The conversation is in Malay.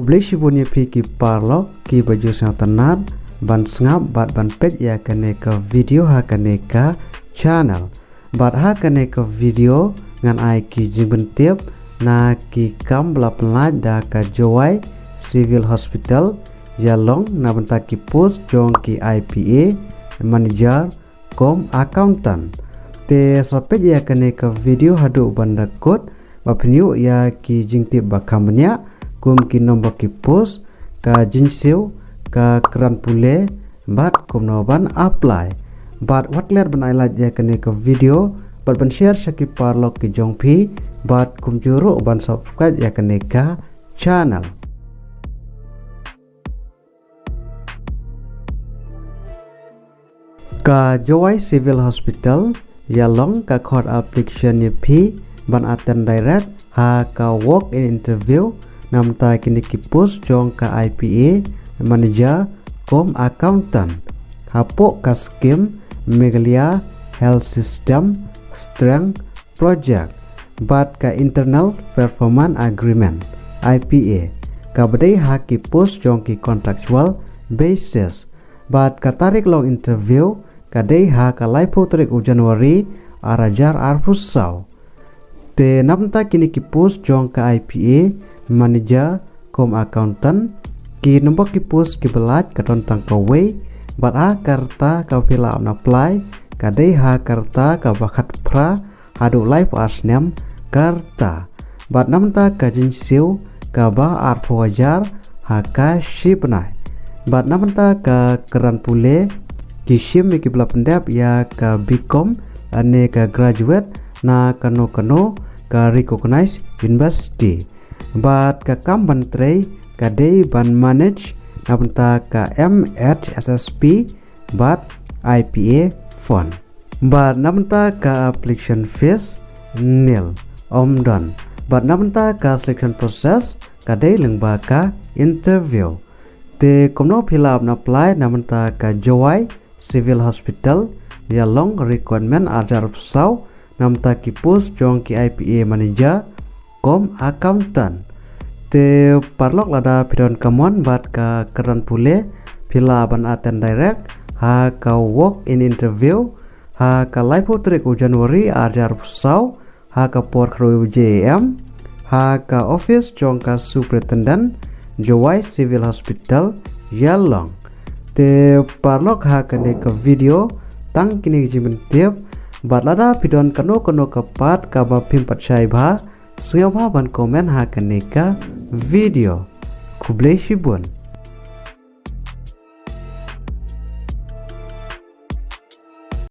Beli shibunya piki parlok ki baju sang tenat ban sngap bat ban pet ya kaneka video ha kaneka channel bat ha kaneka video ngan ai ki jingben tiap na ki kam belap laj da ka Jowai Civil Hospital Yalong na benta ki post jong ki IPA manager kom accountant te sapet ya kaneka video hadu ban rekod ba penyu ya ki jingtip ba kamnya kum ki nombor ki post ka jinsiu ka keran pule bat kum noban apply bat watler ban ailat ya kaneka video bat ban share shaki parlok ki jongpi bat kum juru ban subscribe ya kaneka channel. Ka Jowai Civil Hospital Yalong ka court application ni pi ban attend direct ha ka walk in interview nam ta kini ki post jong ka IPA manager kom accountant hapo ka scheme Megalia Health System Strength Project bat ka internal performance agreement IPA ka badai ha ki post jong ki contractual basis bat ka tarik long interview ka dei ha ka laipo tarik Januari arajar arpusau te namta kini ki post jong ka IPA manager kom accountant ki nombor ki post ki belat ka tentang ka way bat a karta ka fill up apply ka dei ha karta ka bakat pra hadu live arsnem karta bat namta ka jinsiu ka ba arpo wajar ha ka shipnai bat namta ka keran pule ki shim ki bela pendap ya ka Bcom ane ka graduate na kano ka recognize university bat ka kam bantrei ka dei ban manage na benta ka MHSSP bat IPA fund bat na benta ka application fees nil omdon bat na benta ka selection process ka dei lengba ka interview te komno fill up na apply na benta ka Jowai Civil Hospital Yalong requirement ajar pesau namta ki post jong ki IPA manager kom accountant te parlok lada pidon kamon bat ka keran pule pila ban attend direct ha ka walk in interview ha ka live trik Januari ajar pesau ha ka port crew JM ha ka office jong ka superintendent Jowai Civil Hospital Yalong te parlok ha kane ka video tang kini jimen tiap bat lada pidon kano kapat ka ba pim patchai bha siapa ban komen ha kane ka video kublai shibun.